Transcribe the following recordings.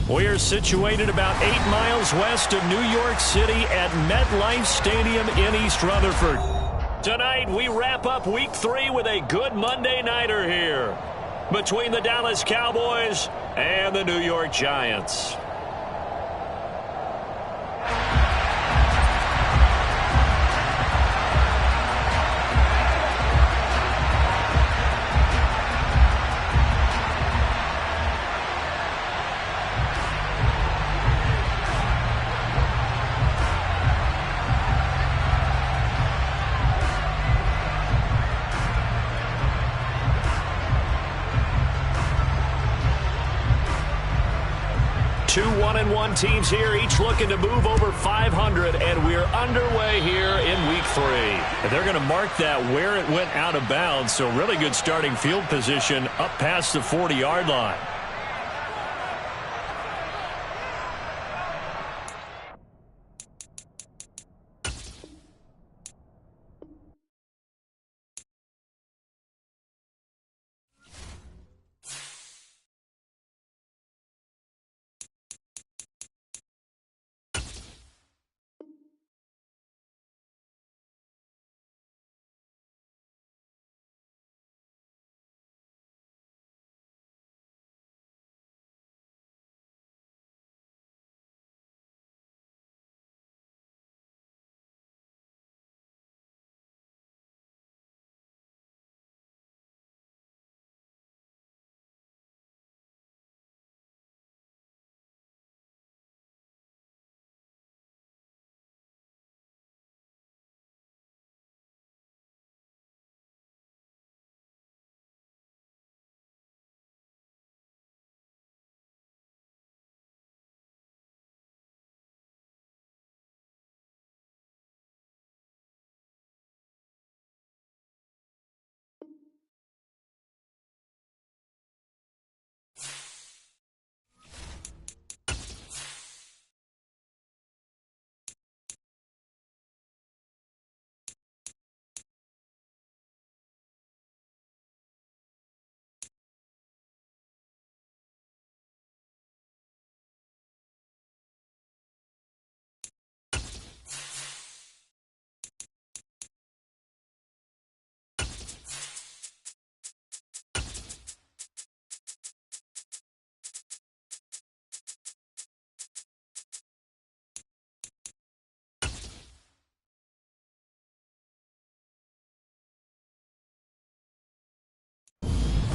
We're situated about 8 miles west of New York City at MetLife Stadium in East Rutherford. Tonight, we wrap up Week 3 with a good Monday nighter here between the Dallas Cowboys and the New York Giants. Two 1-1 teams here, each looking to move over 500, and we're underway here in Week 3. And they're going to mark that where it went out of bounds, so really good starting field position up past the 40-yard line.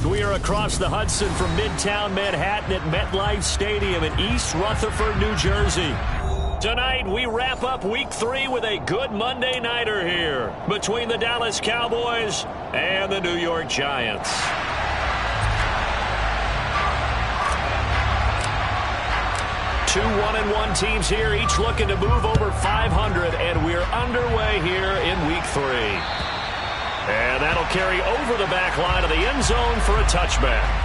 We are across the Hudson from Midtown Manhattan at MetLife Stadium in East Rutherford, New Jersey. Tonight, we wrap up Week 3 with a good Monday nighter here between the Dallas Cowboys and the New York Giants. Two 1-1 teams here, each looking to move over 500, and we're underway here in Week 3. And that'll carry over the back line of the end zone for a touchback.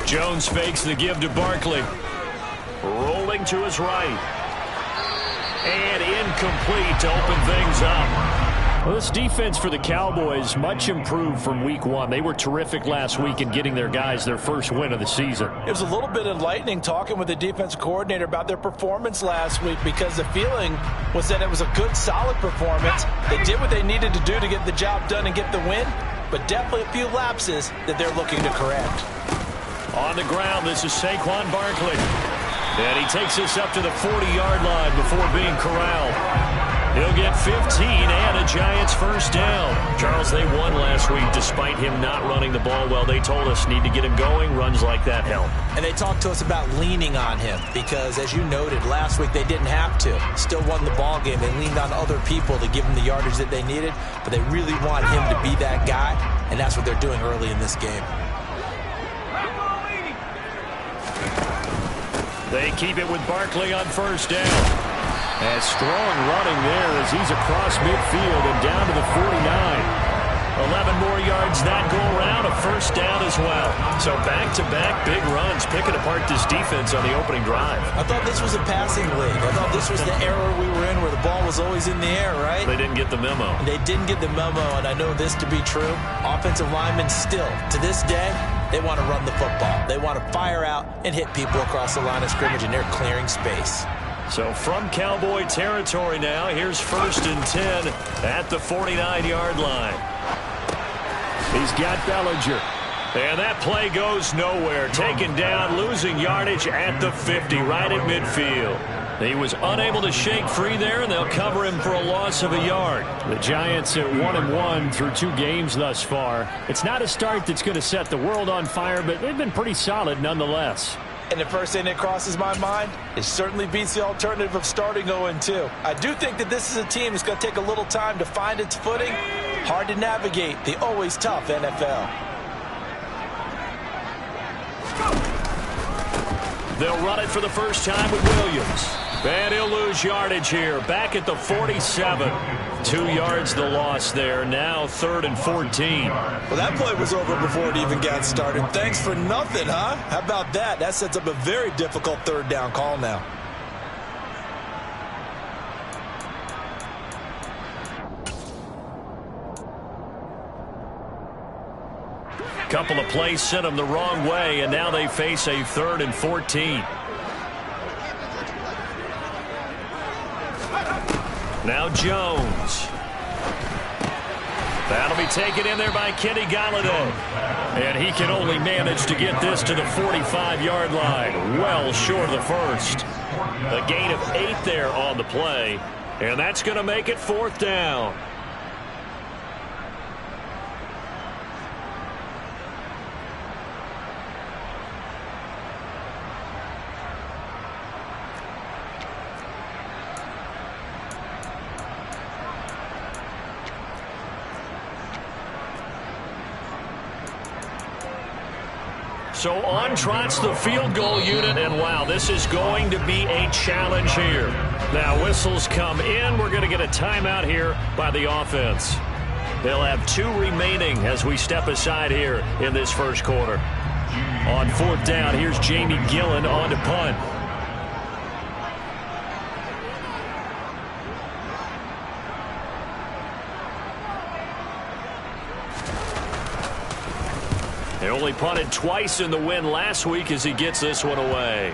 Jones fakes the give to Barkley. Rolling to his right. And incomplete to open things up. Well, this defense for the Cowboys much improved from Week 1. They were terrific last week in getting their guys their first win of the season. It was a little bit enlightening talking with the defensive coordinator about their performance last week, because the feeling was that it was a good, solid performance. They did what they needed to do to get the job done and get the win, but definitely a few lapses that they're looking to correct. On the ground, this is Saquon Barkley. And he takes us up to the 40-yard line before being corralled. He'll get 15 and a Giants first down. Charles, they won last week despite him not running the ball well. They told us need to get him going. Runs like that help. And they talked to us about leaning on him because, as you noted, last week they didn't have to. Still won the ball game. They leaned on other people to give him the yardage that they needed, but they really want him to be that guy, and that's what they're doing early in this game. They keep it with Barkley on first down. And strong running there as he's across midfield and down to the 49. 11 more yards that go around, a first down as well. So back-to-back big runs, picking apart this defense on the opening drive. I thought this was a passing league. I thought this was the era we were in where the ball was always in the air, right? They didn't get the memo. They didn't get the memo, and I know this to be true. Offensive linemen still, to this day, they want to run the football. They want to fire out and hit people across the line of scrimmage, and they're clearing space. So from Cowboy territory now, here's 1st and 10 at the 49-yard line. He's got Bellinger. And that play goes nowhere. Taken down, losing yardage at the 50, right at midfield. He was unable to shake free there, and they'll cover him for a loss of a yard. The Giants at 1-1 through 2 games thus far. It's not a start that's going to set the world on fire, but they've been pretty solid nonetheless. And the first thing that crosses my mind, it certainly beats the alternative of starting 0-2. I do think that this is a team that's going to take a little time to find its footing. Hard to navigate the always tough NFL. They'll run it for the first time with Williams. And he'll lose yardage here. Back at the 47. 2 yards the loss there. Now 3rd and 14. Well, that play was over before it even got started. Thanks for nothing, huh? How about that? That sets up a very difficult 3rd down call now. Couple of plays sent them the wrong way, and now they face a 3rd and 14. Now Jones. That'll be taken in there by Kenny Galladay. And he can only manage to get this to the 45-yard line. Well short of the first. A gain of 8 there on the play. And that's going to make it 4th down. So on trots the field goal unit, and wow, this is going to be a challenge here. Now whistles come in. We're going to get a timeout here by the offense. They'll have 2 remaining as we step aside here in this first quarter. On 4th down, here's Jamie Gillen on to punt. They only punted twice in the win last week as he gets this one away.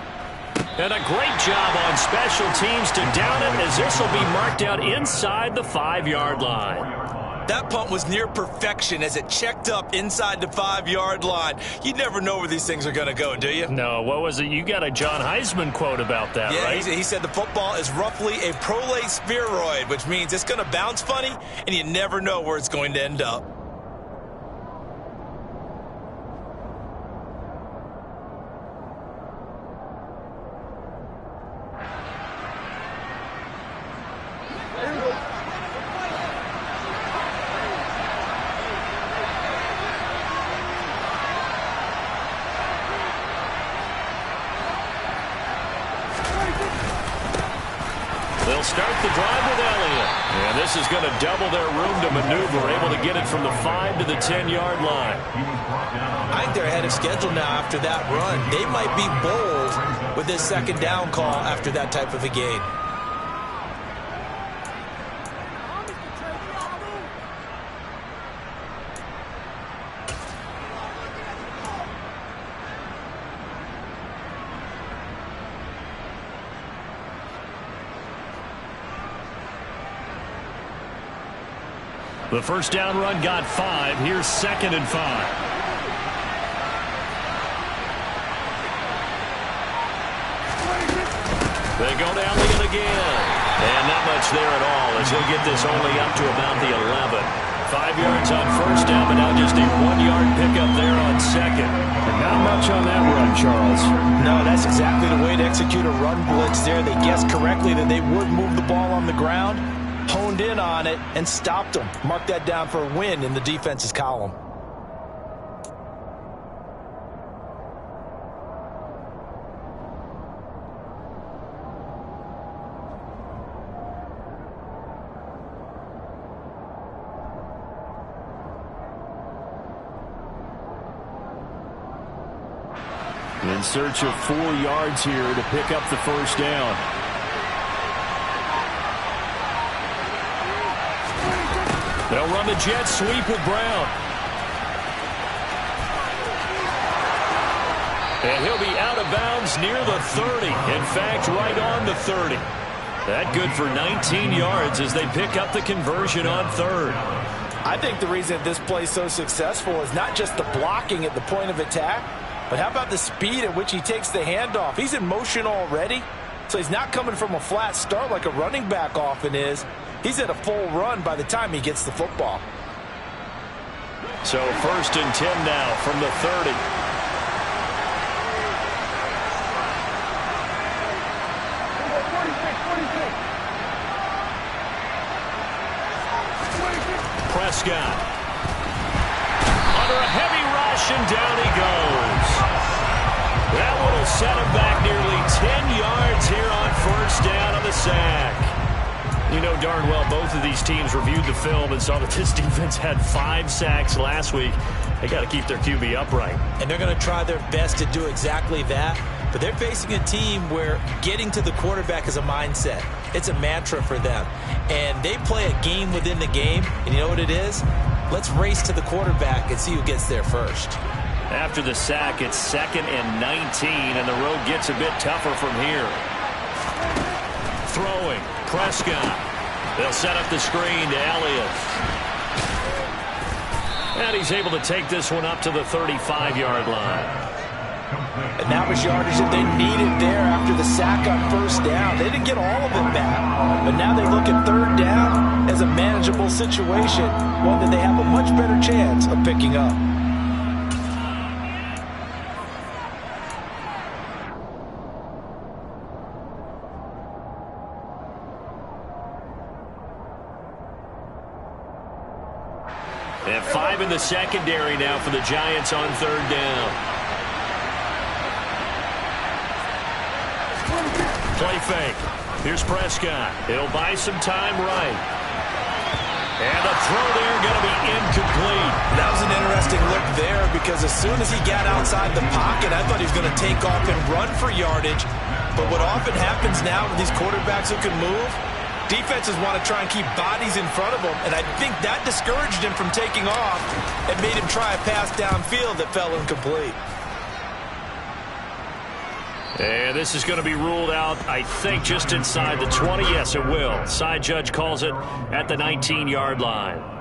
And a great job on special teams to down it as this will be marked out inside the 5-yard line. That punt was near perfection as it checked up inside the 5-yard line. You never know where these things are going to go, do you? No, what was it? You got a John Heisman quote about that, right? Yeah, he said the football is roughly a prolate spheroid, which means it's going to bounce funny, and you never know where it's going to end up. They'll start the drive with Elliott. And this is going to double their room to maneuver, able to get it from the 5 to the 10-yard line. I think they're ahead of schedule now after that run. They might be bold with this 2nd down call after that type of a gain. The first down run got 5. Here's 2nd and 5. They go down it again. And not much much there at all as he'll get this only up to about the 11. 5 yards on first down, but now just a 1-yard pickup there on second. And not much on that run, Charles. No, that's exactly the way to execute a run blitz there. They guessed correctly that they would move the ball on the ground, honed in on it, and stopped them. Mark that down for a win in the defense's column. In search of 4 yards here to pick up the first down. They'll run the jet sweep with Brown. And he'll be out of bounds near the 30. In fact, right on the 30. That good for 19 yards as they pick up the conversion on third. I think the reason this play is so successful is not just the blocking at the point of attack, but how about the speed at which he takes the handoff? He's in motion already, so he's not coming from a flat start like a running back often is. He's at a full run by the time he gets the football. So 1st and 10 now from the 30. Prescott. Under a heavy rush, and down he goes. That one will set him back nearly 10 yards here on first down on the sack. You know darn well both of these teams reviewed the film and saw that this defense had 5 sacks last week. They got to keep their QB upright. And they're going to try their best to do exactly that. But they're facing a team where getting to the quarterback is a mindset. It's a mantra for them. And they play a game within the game. And you know what it is? Let's race to the quarterback and see who gets there first. After the sack, it's 2nd and 19, and the road gets a bit tougher from here. Throwing, Prescott. They'll set up the screen to Elliott. And he's able to take this one up to the 35-yard line. And that was yardage that they needed there after the sack on first down. They didn't get all of it back, but now they look at third down as a manageable situation, one that they have a much better chance of picking up. And 5 in the secondary now for the Giants on third down. Play fake. Here's Prescott. He'll buy some time right. And the throw there going to be incomplete. That was an interesting look there because as soon as he got outside the pocket, I thought he was going to take off and run for yardage. But what often happens now with these quarterbacks who can move, defenses want to try and keep bodies in front of them, and I think that discouraged him from taking off and made him try a pass downfield that fell incomplete. And this is going to be ruled out, I think, just inside the 20. Yes, it will. Side judge calls it at the 19-yard line.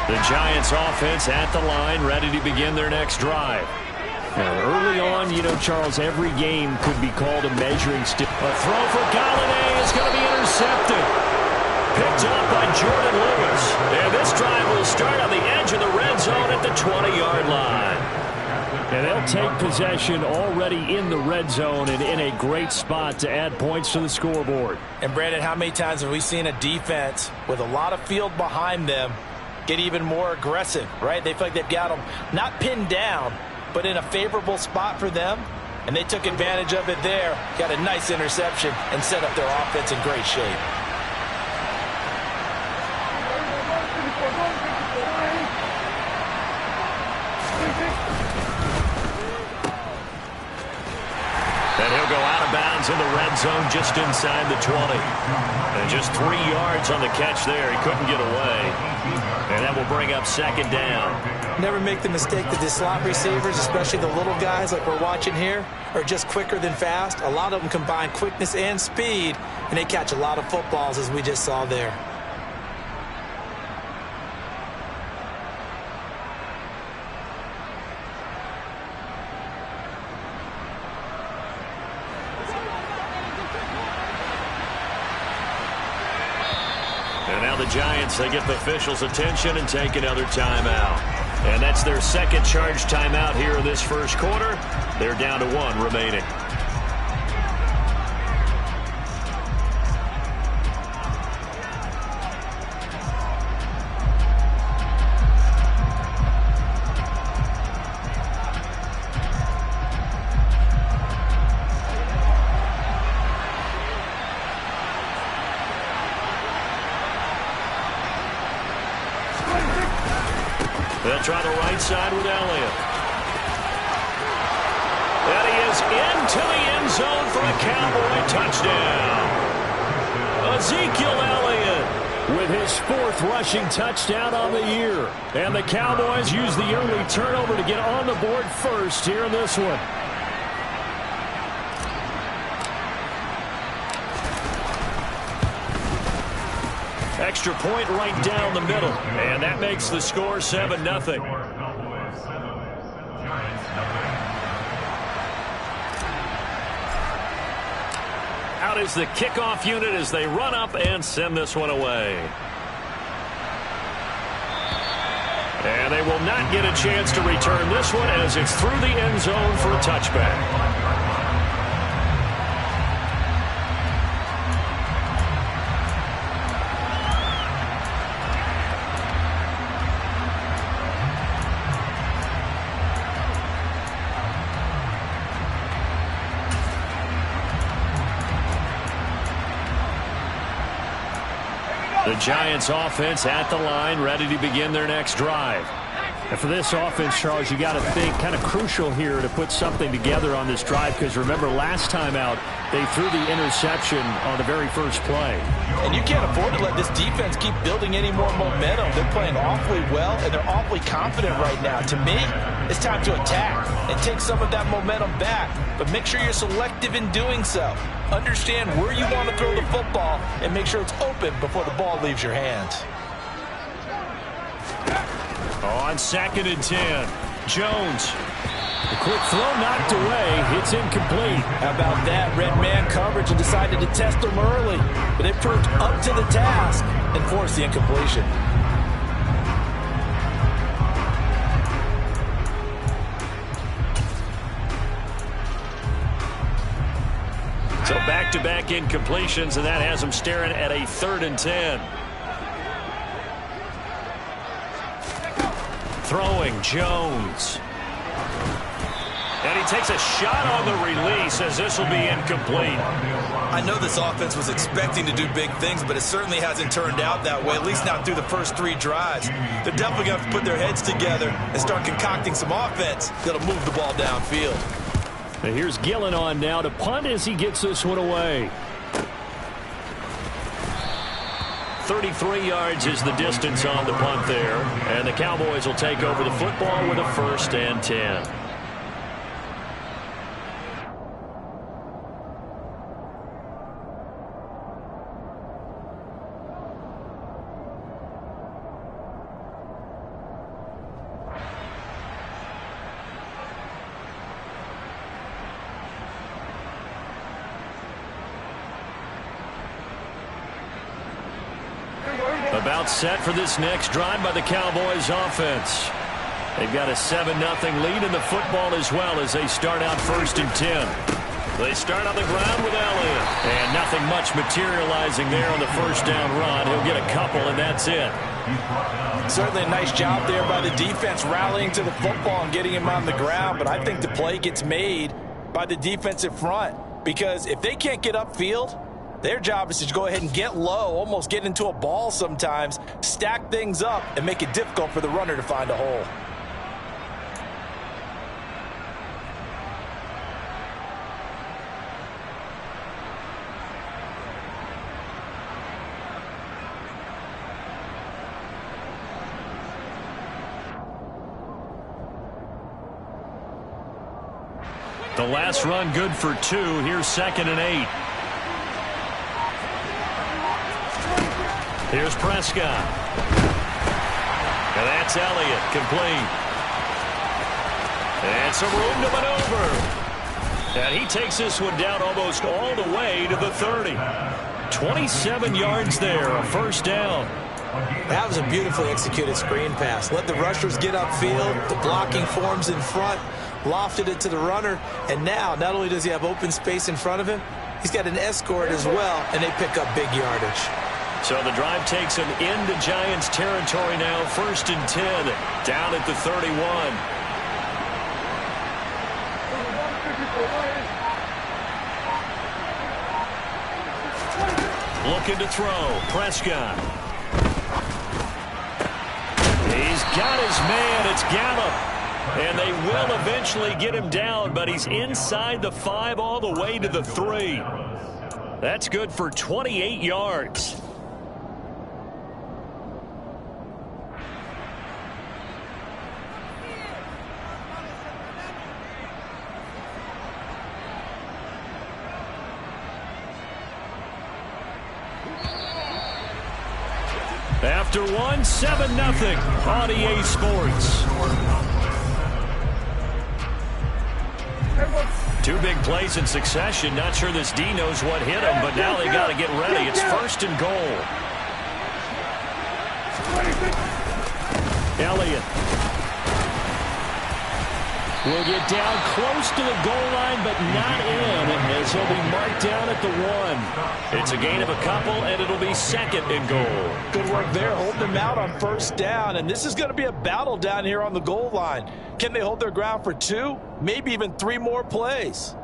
The Giants offense at the line, ready to begin their next drive. Now, early on, you know, Charles, every game could be called a measuring stick. A throw for Galladay is going to be intercepted. Picked up by Jordan Lewis. And this drive will start on the edge of the red zone at the 20-yard line. And they'll take possession already in the red zone and in a great spot to add points to the scoreboard. And, Brandon, how many times have we seen a defense with a lot of field behind them get even more aggressive, right? They feel like they've got them not pinned down, but in a favorable spot for them, and they took advantage of it there, got a nice interception, and set up their offense in great shape. And he'll go out of of bounds in the red zone just inside the 20. And just 3 yards on the catch there. He couldn't get away. And that will bring up second down. Never make the mistake that the slot receivers, especially the little guys like we're watching here, are just quicker than fast. A lot of them combine quickness and speed, and they catch a lot of footballs, as we just saw there. And now the Giants, they get the officials' attention and take another timeout. And that's their second charge timeout here in this first quarter. They're down to 1 remaining. They'll try the right side with Elliott. And he is into the end zone for a Cowboy touchdown. Ezekiel Elliott with his 4th rushing touchdown on the year. And the Cowboys use the early turnover to get on the board first here in this one. Extra point right down the middle. And that makes the score 7-0. Out is the kickoff unit as they run up and send this one away. And they will not get a chance to return this one as it's through the end zone for a touchback. The Giants offense at the line, ready to begin their next drive. And for this offense, Charles, you got to think kind of crucial here to put something together on this drive, because remember last time out they threw the interception on the very first play. And you can't afford to let this defense keep building any more momentum. They're playing awfully well, and they're awfully confident right now. To me, it's time to attack and take some of that momentum back, but make sure you're selective in doing so. Understand where you want to throw the football and make sure it's open before the ball leaves your hands. On 2nd and 10, Jones. The quick throw knocked away. It's incomplete. How about that? Red man coverage and decided to test them early, but it proved up to the task and forced the incompletion. So back-to-back incompletions, and that has them staring at a 3rd and 10. Throwing, Jones. And he takes a shot on the release as this will be incomplete. I know this offense was expecting to do big things, but it certainly hasn't turned out that way, at least not through the first 3 drives. They're definitely going to have to put their heads together and start concocting some offense that'll move the ball downfield. And here's Gillen on now to punt as he gets this one away. 33 yards is the distance on the punt there. And the Cowboys will take over the football with a 1st and 10. About set for this next drive by the Cowboys offense. They've got a 7-0 lead in the football as well as they start out 1st and 10. They start on the ground with Elliott. And nothing much materializing there on the 1st down run. He'll get a couple, and that's it. Certainly a nice job there by the defense rallying to the football and getting him on the ground. But I think the play gets made by the defensive front, because if they can't get upfield, their job is to go ahead and get low, almost get into a ball sometimes, stack things up, and make it difficult for the runner to find a hole. The last run good for 2. Here's 2nd and 8. Here's Prescott. And that's Elliott, complete. And some room to maneuver. And he takes this one down almost all the way to the 30. 27 yards there, a first down. That was a beautifully executed screen pass. Let the rushers get upfield. The blocking forms in front. Lofted it to the runner. And now, not only does he have open space in front of him, he's got an escort as well, and they pick up big yardage. So the drive takes him into Giants territory now. 1st and 10, down at the 31. Looking to throw. Prescott. He's got his man. It's Gallup. And they will eventually get him down, but he's inside the 5 all the way to the 3. That's good for 28 yards. After 1, 7-0 on EA Sports. 2 big plays in succession. Not sure this D knows what hit him, but now they got to get ready. It's 1st and goal. Elliott will get down close to the goal line, but not in, as he'll be marked down at the 1. It's a gain of a couple, and it'll be 2nd and goal. Good work there, holding them out on 1st down, and this is going to be a battle down here on the goal line. Can they hold their ground for 2, maybe even 3 more plays?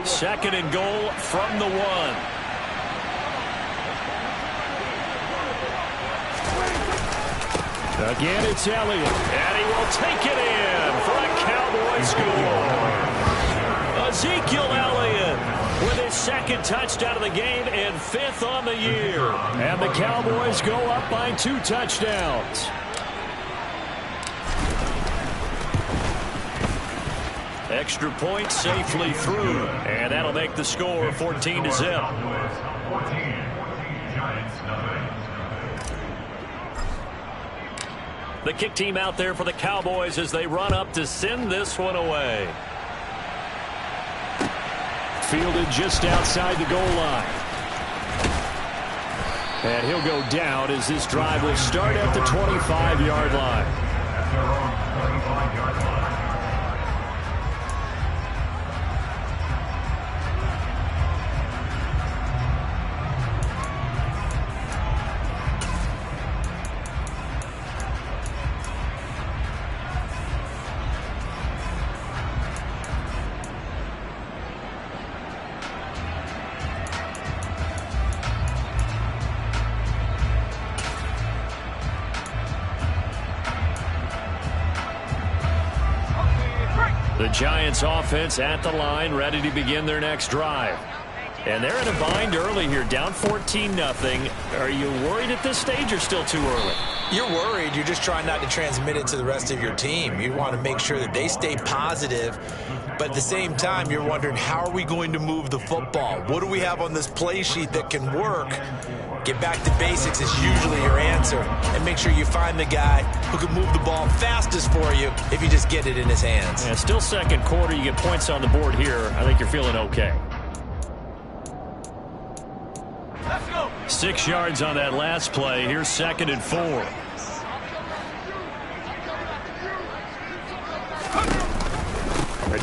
Second and goal from the 1. Again, it's Elliott. And he will take it in for a Cowboy score. Ezekiel Elliott with his 2nd touchdown of the game and 5th on the year. And the Cowboys go up by 2 touchdowns. Extra point safely through, and that'll make the score 14-0. The kick team out there for the Cowboys as they run up to send this one away. Fielded just outside the goal line. And he'll go down as this drive will start at the 25-yard line. The Giants offense at the line, ready to begin their next drive. And they're in a bind early here, down 14-0. Are you worried at this stage or still too early? You're worried. You're just trying not to transmit it to the rest of your team. You want to make sure that they stay positive. But at the same time, you're wondering, how are we going to move the football? What do we have on this play sheet that can work? Get back to basics is usually your answer. And make sure you find the guy who can move the ball fastest for you if you just get it in his hands. Yeah, still 2nd quarter. You get points on the board here. I think you're feeling okay. Let's go. 6 yards on that last play. Here's 2nd and 4.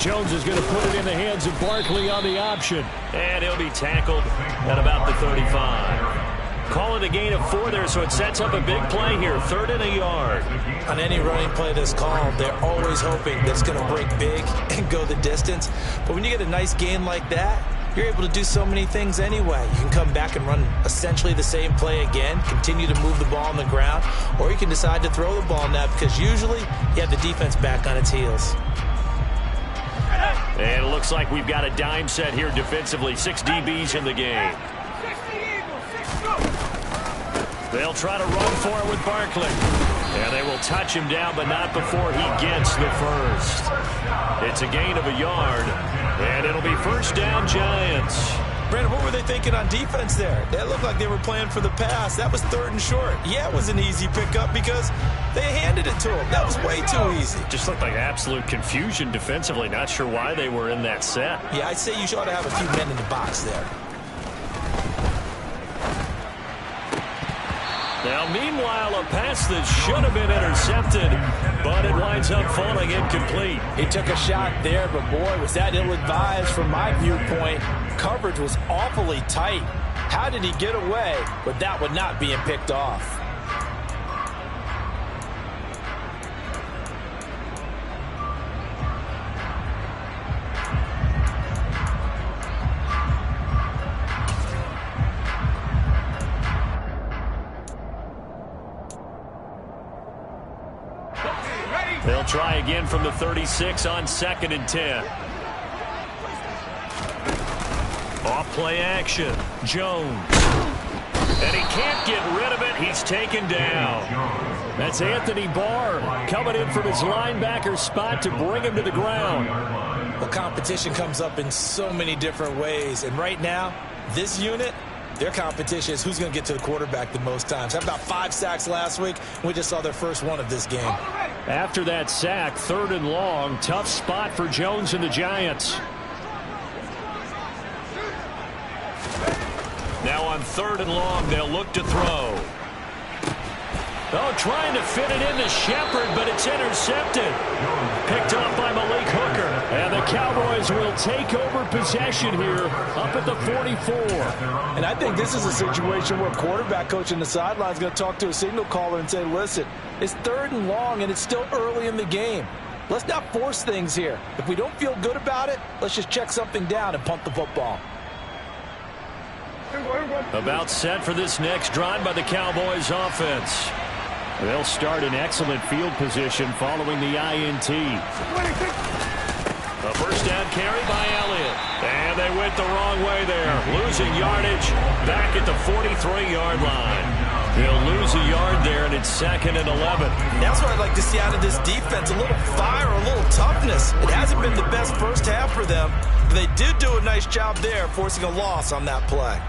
Jones is going to put it in the hands of Barkley on the option. And he'll be tackled at about the 35. Call it a gain of 4 there, so it sets up a big play here. 3rd and a yard. On any running play that's called, they're always hoping that it's going to break big and go the distance. But when you get a nice gain like that, you're able to do so many things anyway. You can come back and run essentially the same play again, continue to move the ball on the ground, or you can decide to throw the ball now because usually you have the defense back on its heels. And it looks like we've got a dime set here defensively. 6 DBs in the game. They'll try to run for it with Barkley. And they will touch him down, but not before he gets the first. It's a gain of a yard, and it'll be first down, Giants. Brandon, what were they thinking on defense there? It looked like they were playing for the pass. That was 3rd and short. Yeah, it was an easy pickup because they handed it to him. That was way too easy. Just looked like absolute confusion defensively. Not sure why they were in that set. Yeah, I'd say you ought to have a few men in the box there. Now, meanwhile, a pass that should have been intercepted, but it winds up falling incomplete. He took a shot there, but boy, was that ill-advised from my viewpoint. Coverage was awfully tight. How did he get away with that one not being picked off? They'll try again from the 36 on 2nd and 10. Off play action. Jones. And he can't get rid of it. He's taken down. That's Anthony Barr coming in from his linebacker spot to bring him to the ground. Well, competition comes up in so many different ways. And right now, this unit, their competition is who's going to get to the quarterback the most times. Had about 5 sacks last week. We just saw their first one of this game. After that sack, 3rd and long. Tough spot for Jones and the Giants. Now on 3rd and long, they'll look to throw. Oh, trying to fit it into Shepard, but it's intercepted. Picked off by Malik Hooker. And the Cowboys will take over possession here up at the 44. And I think this is a situation where a quarterback coach in the sideline is going to talk to a signal caller and say, listen, it's 3rd and long and it's still early in the game. Let's not force things here. If we don't feel good about it, let's just check something down and punt the football. About set for this next drive by the Cowboys offense. They'll start in excellent field position following the INT. A first down carry by Elliott. And they went the wrong way there. Losing yardage back at the 43-yard line. They'll lose a yard there, and it's 2nd and 11. That's what I'd like to see out of this defense. A little fire, a little toughness. It hasn't been the best first half for them, but they did do a nice job there, forcing a loss on that play.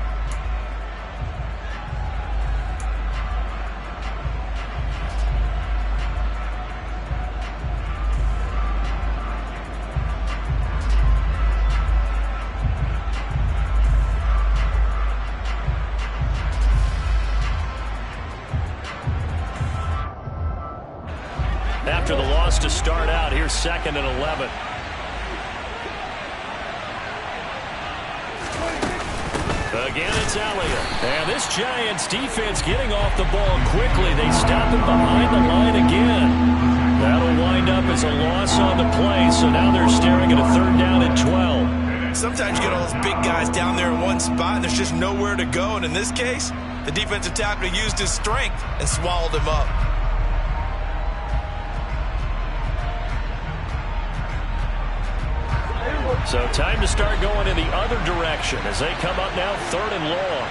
After the loss to start out, here's 2nd and 11. Again, it's Elliott. And this Giants defense getting off the ball quickly. They stop him behind the line again. That'll wind up as a loss on the play, so now they're staring at a 3rd down and 12. Sometimes you get all those big guys down there in one spot, and there's just nowhere to go. And in this case, the defensive tackle used his strength and swallowed him up. So time to start going in the other direction as they come up now 3rd and long.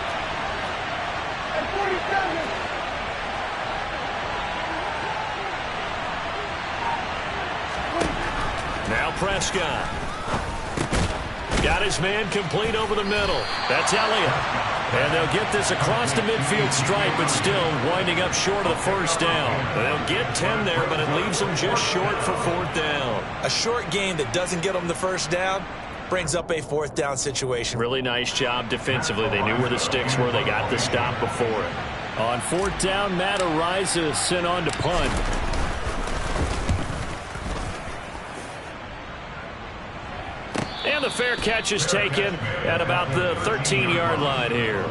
Now Prescott. Got his man complete over the middle. That's Elliott. And they'll get this across the midfield stripe, but still winding up short of the first down. They'll get 10 there, but it leaves them just short for 4th down. A short gain that doesn't get them the first down brings up a 4th down situation. Really nice job defensively. They knew where the sticks were. They got the stop before it. On 4th down, Matt Ariza is sent on to punt. And the fair catch is taken at about the 13-yard line here.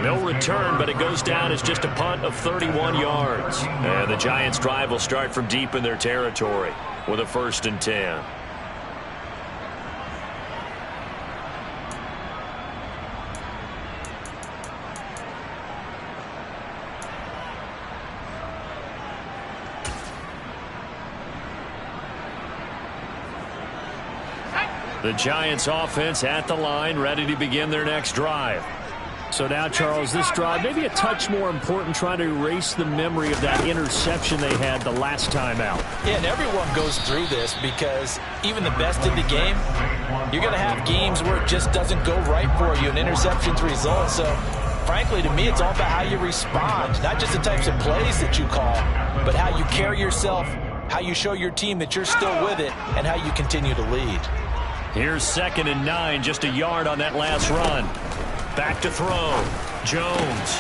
No return, but it goes down as just a punt of 31 yards. And the Giants' drive will start from deep in their territory with a 1st and 10. The Giants offense at the line, ready to begin their next drive. So now, Charles, this drive maybe a touch more important, trying to erase the memory of that interception they had the last time out. Yeah, and everyone goes through this because even the best in the game, you're going to have games where it just doesn't go right for you, and interceptions result. So, frankly, to me, it's all about how you respond, not just the types of plays that you call, but how you carry yourself, how you show your team that you're still with it, and how you continue to lead. Here's 2nd and 9, just a yard on that last run. Back to throw. Jones.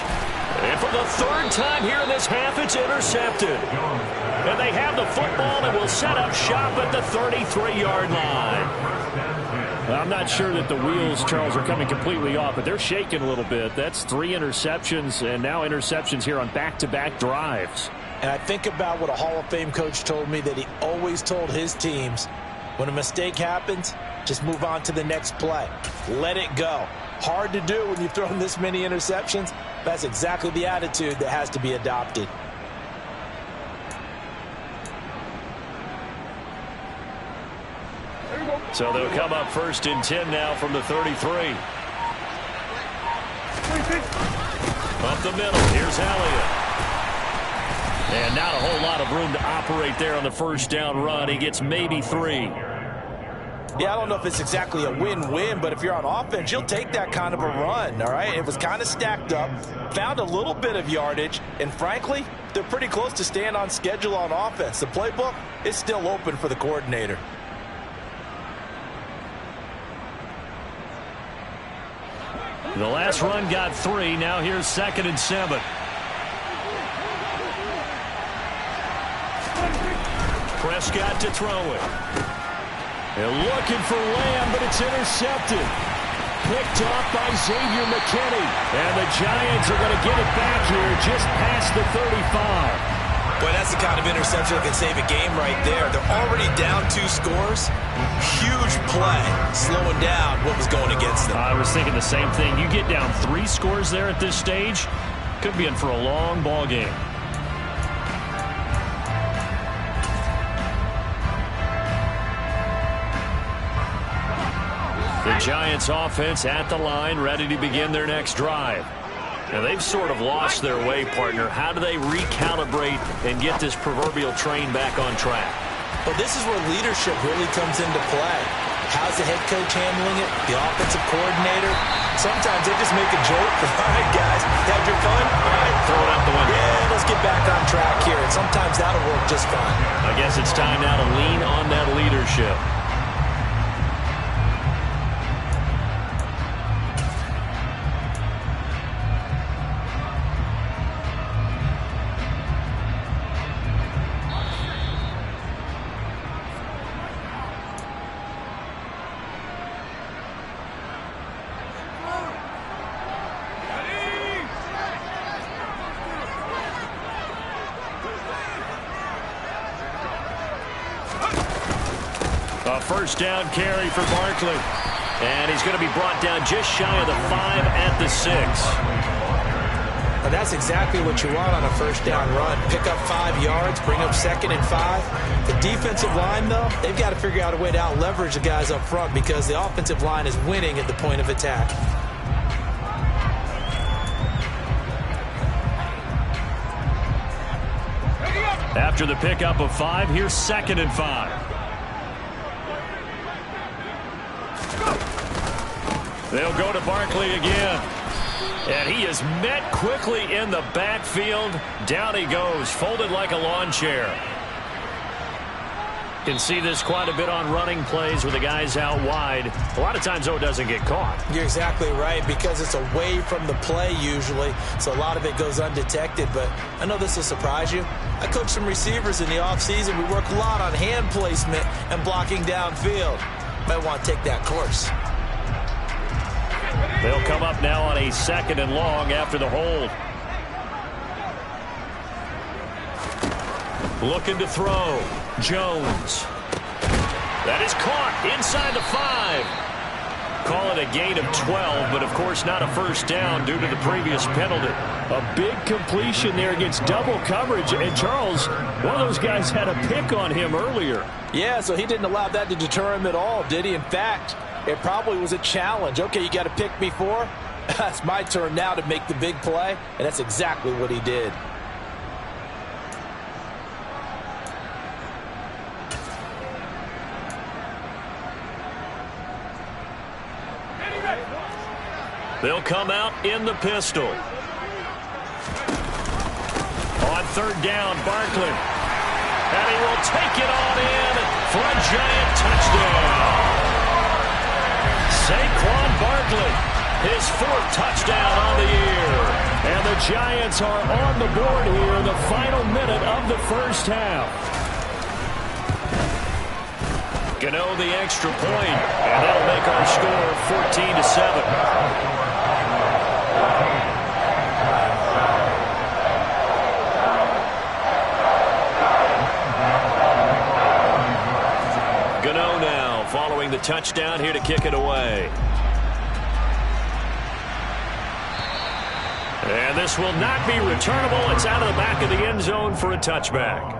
And for the 3rd time here in this half, it's intercepted. And they have the football and will set up shop at the 33-yard line. I'm not sure that the wheels, Charles, are coming completely off, but they're shaking a little bit. That's 3 interceptions, and now interceptions here on back-to-back drives. And I think about what a Hall of Fame coach told me that he always told his teams, when a mistake happens, just move on to the next play. Let it go. Hard to do when you've thrown this many interceptions. That's exactly the attitude that has to be adopted. So they'll come up 1st and 10 now from the 33. Up the middle, here's Elliott. And not a whole lot of room to operate there on the 1st down run. He gets maybe 3. Yeah, I don't know if it's exactly a win-win, but if you're on offense, you'll take that kind of a run, all right? It was kind of stacked up, found a little bit of yardage, and frankly, they're pretty close to staying on schedule on offense. The playbook is still open for the coordinator. The last run got 3. Now here's 2nd and 7. Prescott to throw it. They're looking for Lamb, but it's intercepted. Picked off by Xavier McKinney. And the Giants are going to get it back here just past the 35. Boy, that's the kind of interception that can save a game right there. They're already down 2 scores. Huge play, slowing down what was going against them. I was thinking the same thing. You get down 3 scores there at this stage, could be in for a long ball game. The Giants offense at the line, ready to begin their next drive. Now, they've sort of lost their way, partner. How do they recalibrate and get this proverbial train back on track? Well, this is where leadership really comes into play. How's the head coach handling it? The offensive coordinator? Sometimes they just make a joke. All right, guys, had your fun? All right, Throw it out the window. Yeah, let's get back on track here. And sometimes that'll work just fine. I guess it's time now to lean on that leadership. A 1st down carry for Barkley. And he's going to be brought down just shy of the 5 at the 6. And that's exactly what you want on a 1st down run. Pick up 5 yards, bring up 2nd and 5. The defensive line, though, they've got to figure out a way to out-leverage the guys up front because the offensive line is winning at the point of attack. After the pickup of 5, here's 2nd and 5. They'll go to Barkley again. And he is met quickly in the backfield. Down he goes, folded like a lawn chair. Can see this quite a bit on running plays with the guys out wide. A lot of times, though, it doesn't get caught. You're exactly right because it's away from the play usually, so a lot of it goes undetected. But I know this will surprise you. I coach some receivers in the offseason. We work a lot on hand placement and blocking downfield. Might want to take that course. They'll come up now on a 2nd and long after the hold. Looking to throw. Jones. That is caught inside the 5. call it a gain of 12, but of course not a first down due to the previous penalty. A big completion there against double coverage. And Charles, one of those guys had a pick on him earlier. Yeah, so he didn't allow that to deter him at all, did he? In fact, it probably was a challenge. Okay, you got a pick before? It's my turn now to make the big play, and that's exactly what he did. They'll come out in the pistol. On third down, Barkley. And he will take it on in for a giant touchdown. Saquon Barkley, his 4th touchdown on the year. And the Giants are on the board here in the final minute of the first half. Gano the extra point, and that'll make our score 14-7. Gano now following the touchdown here to kick it away. And this will not be returnable. It's out of the back of the end zone for a touchback.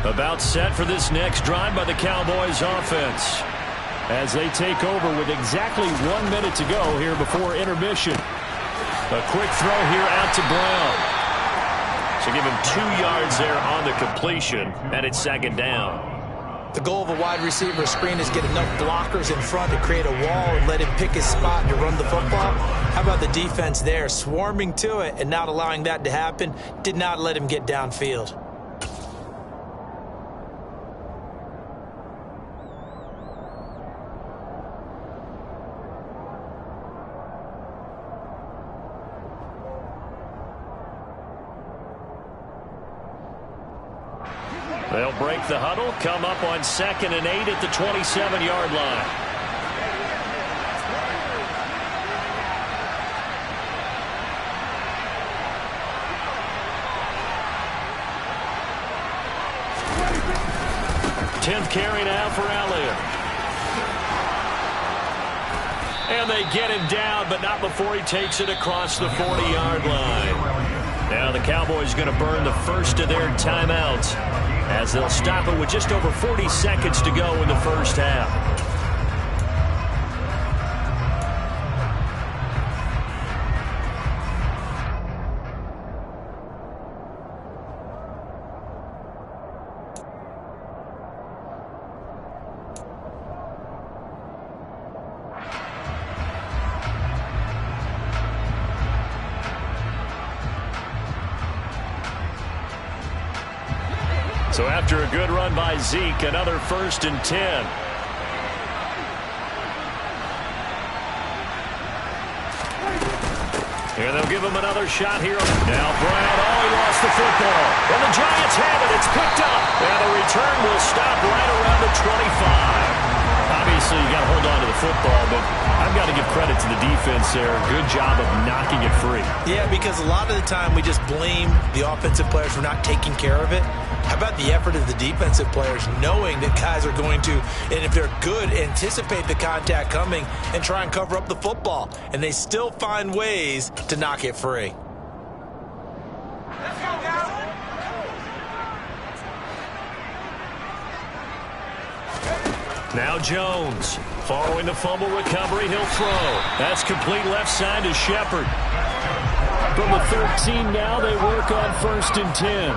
About set for this next drive by the Cowboys offense, as they take over with exactly 1 minute to go here before intermission. A quick throw here out to Brown. So give him 2 yards there on the completion, and it's 2nd down. The goal of a wide receiver screen is get enough blockers in front to create a wall and let him pick his spot to run the football. How about the defense there, swarming to it and not allowing that to happen? Did not let him get downfield. They'll break the huddle, come up on 2nd and 8 at the 27-yard line. Tenth carry now for Elliott. And they get him down, but not before he takes it across the 40-yard line. Now the Cowboys going to burn the first of their timeouts, as they'll stop it with just over 40 seconds to go in the first half. So after a good run by Zeke, another 1st and 10. Here they'll give him another shot here. Now Brown, he lost the football. And the Giants have it. It's picked up. And the return will stop right around the 25. Obviously, you got to hold on to the football, but I've got to give credit to the defense there. Good job of knocking it free. Yeah, because a lot of the time we just blame the offensive players for not taking care of it. How about the effort of the defensive players knowing that guys are going to, and if they're good, anticipate the contact coming and try and cover up the football. And they still find ways to knock it free. Let's go, guys. Now Jones, following the fumble recovery, he'll throw. That's complete left side to Shepard. From the 13 now, they work on 1st and 10.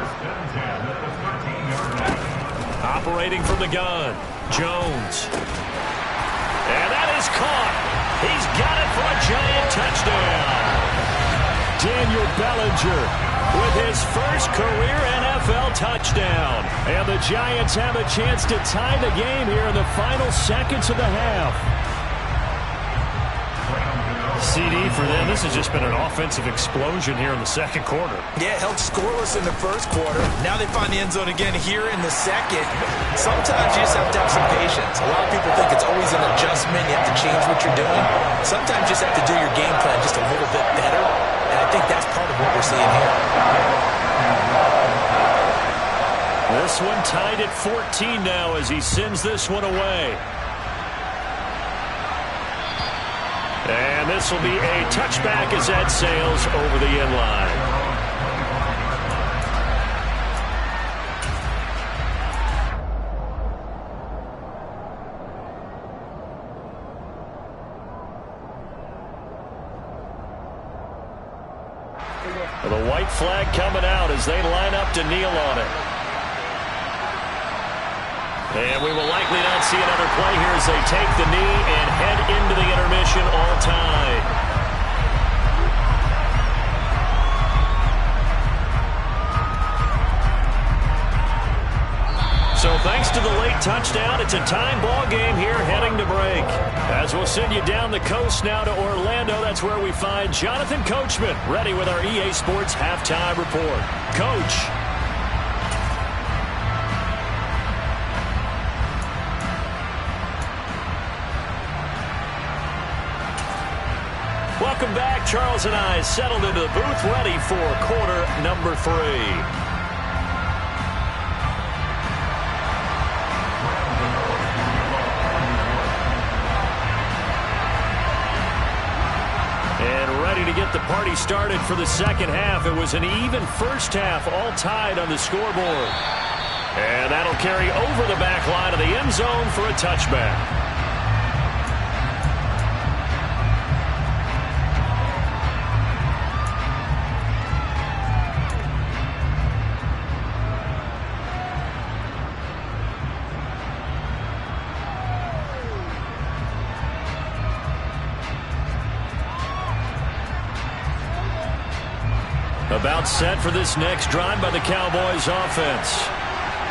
Operating from the gun, Jones. And that is caught. He's got it for a giant touchdown. Daniel Bellinger with his first career NFL touchdown. And the Giants have a chance to tie the game here in the final seconds of the half. CD for them, this has just been an offensive explosion here in the second quarter. Yeah, held scoreless in the first quarter. Now they find the end zone again here in the second. Sometimes you just have to have some patience. A lot of people think it's always an adjustment. You have to change what you're doing. Sometimes you just have to do your game plan just a little bit better. And I think that's part of what we're seeing here. This one tied at 14 now as he sends this one away. And this will be a touchback as that sails over the end line. The white flag coming out as they line up to kneel on it. And we will likely not see another play here as they take the knee and head into the intermission all tied. So thanks to the late touchdown, it's a time ball game here heading to break. As we'll send you down the coast now to Orlando, that's where we find Jonathan Coachman ready with our EA Sports halftime report. Coach. Welcome back. Charles and I settled into the booth ready for quarter number 3. And ready to get the party started for the second half. It was an even first half, all tied on the scoreboard. And that'll carry over the back line of the end zone for a touchback. About set for this next drive by the Cowboys offense.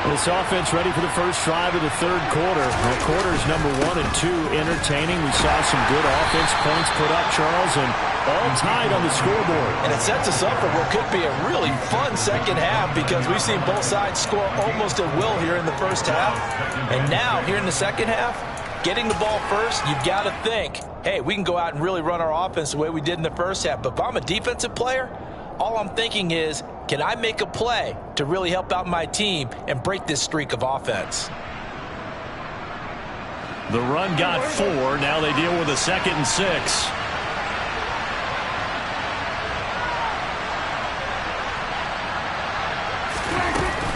This offense ready for the first drive of the third quarter. The quarters number 1 and 2 entertaining. We saw some good offense points put up, Charles, and all tied on the scoreboard. And it sets us up for what could be a really fun second half because we've seen both sides score almost at will here in the first half. And now, here in the second half, getting the ball first, you've got to think, hey, we can go out and really run our offense the way we did in the first half. But if I'm a defensive player, all I'm thinking is, can I make a play to really help out my team and break this streak of offense? The run got 4. Now they deal with a 2nd and 6.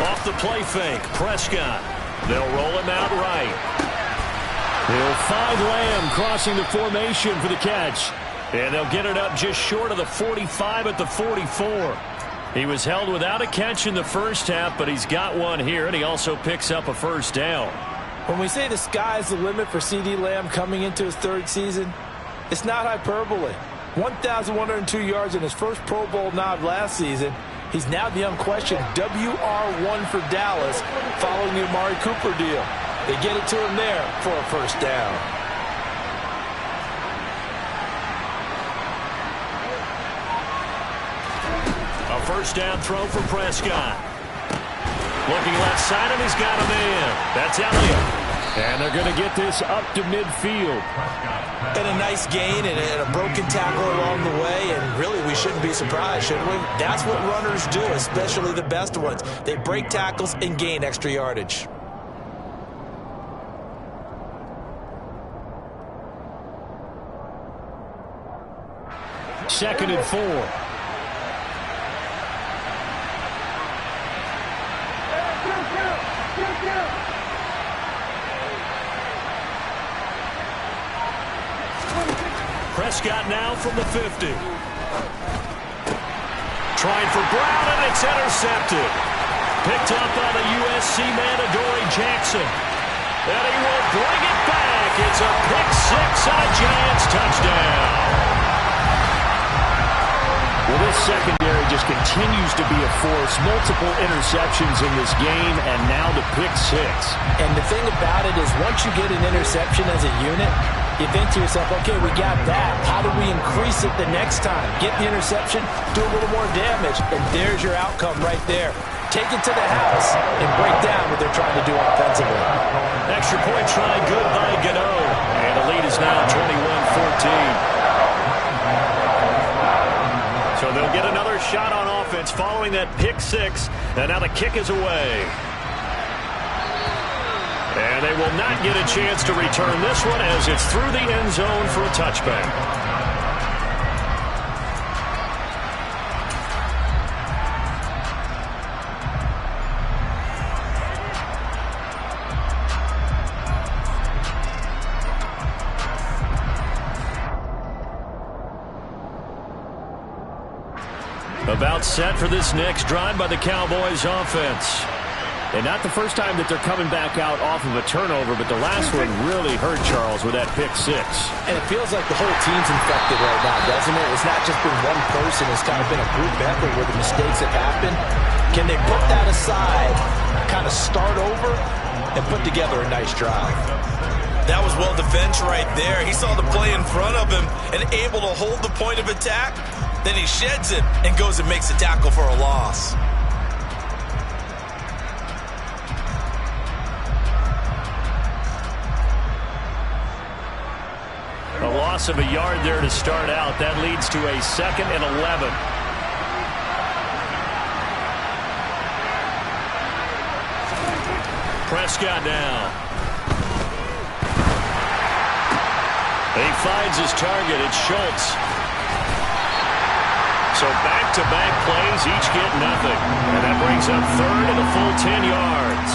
Off the play fake, Prescott. They'll roll him out right. He'll find Lamb crossing the formation for the catch. And they'll get it up just short of the 45 at the 44. He was held without a catch in the first half, but he's got one here, and he also picks up a first down. When we say the sky's the limit for C.D. Lamb coming into his third season, it's not hyperbole. 1,102 yards in his first Pro Bowl nod last season. He's now the unquestioned WR1 for Dallas following the Amari Cooper deal. They get it to him there for a first down. First down throw for Prescott. Looking left side, and he's got a man. That's Elliott. And they're going to get this up to midfield. And a nice gain and a broken tackle along the way. And really, we shouldn't be surprised, should we? That's what runners do, especially the best ones. They break tackles and gain extra yardage. Second and 4. Prescott now from the 50. Trying for Brown, and it's intercepted. Picked up by the USC man, Adoree Jackson. And he will bring it back. It's a pick 6 and a Giants touchdown. Well, this secondary just continues to be a force. Multiple interceptions in this game, and now the pick six. And the thing about it is once you get an interception as a unit, you think to yourself, okay, we got that. How do we increase it the next time? Get the interception, do a little more damage, and there's your outcome right there. Take it to the house and break down what they're trying to do offensively. Extra point try, good by Gano. And the lead is now 21-14. So they'll get another shot on offense following that pick six. And now the kick is away. And they will not get a chance to return this one as it's through the end zone for a touchback. About set for this next drive by the Cowboys offense. And not the first time that they're coming back out off of a turnover, but the last one really hurt Charles with that pick six. And it feels like the whole team's infected right now, doesn't it? It's not just been one person. It's kind of been a group effort where the mistakes have happened. Can they put that aside, kind of start over, and put together a nice drive? That was well defense right there. He saw the play in front of him and able to hold the point of attack. Then he sheds it and goes and makes a tackle for a loss. A loss of a yard there to start out. That leads to a 2nd and 11. Prescott now. He finds his target. It's Schultz. So back-to-back plays, each get nothing. And that brings up 3rd and a full 10 yards.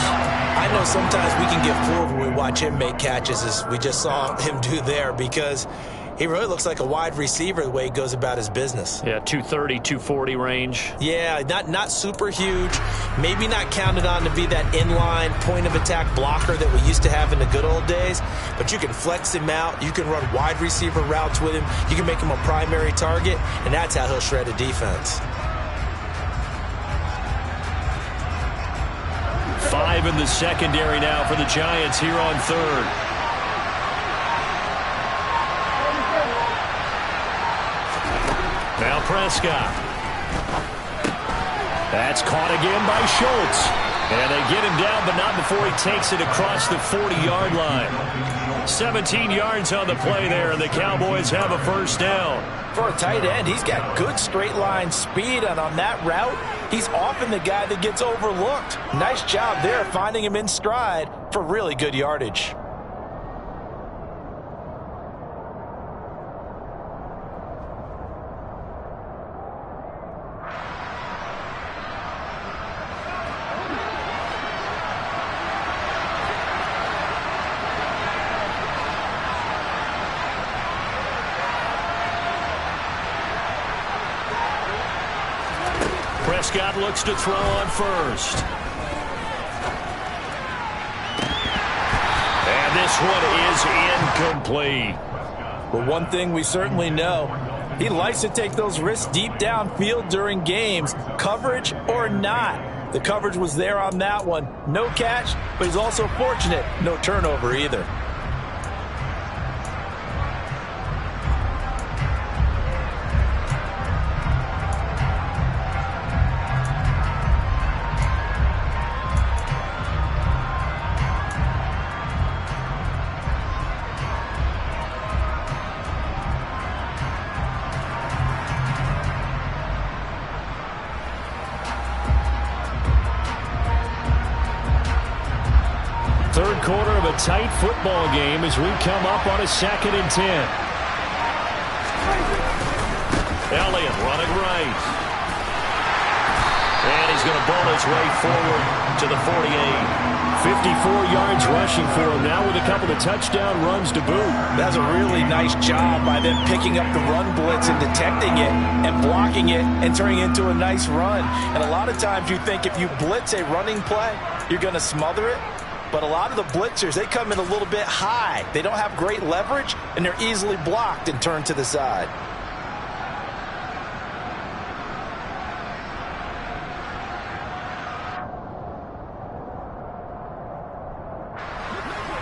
I know sometimes we can get fooled when we watch him make catches, as we just saw him do there, because he really looks like a wide receiver the way he goes about his business. Yeah, 230, 240 range. Yeah, not super huge. Maybe not counted on to be that inline point-of-attack blocker that we used to have in the good old days. But you can flex him out. You can run wide receiver routes with him. You can make him a primary target, and that's how he'll shred a defense. 5 in the secondary now for the Giants here on 3rd. Now Prescott. That's caught again by Schultz. And they get him down, but not before he takes it across the 40-yard line. 17 yards on the play there, and the Cowboys have a first down. For a tight end, he's got good straight-line speed, and on that route, he's often the guy that gets overlooked. Nice job there finding him in stride for really good yardage. Prescott looks to throw on first. And this one is incomplete. But one thing we certainly know, he likes to take those risks deep downfield during games, coverage or not. The coverage was there on that one. No catch, but he's also fortunate. No turnover either. Third quarter of a tight football game as we come up on a 2nd and 10. Elliott running right. And he's going to ball his way forward to the 48. 54 yards rushing for him now with a couple of touchdown runs to boot. That's a really nice job by them picking up the run blitz and detecting it and blocking it and turning it into a nice run. And a lot of times you think if you blitz a running play, you're going to smother it. But a lot of the blitzers, they come in a little bit high. They don't have great leverage, and they're easily blocked and turned to the side.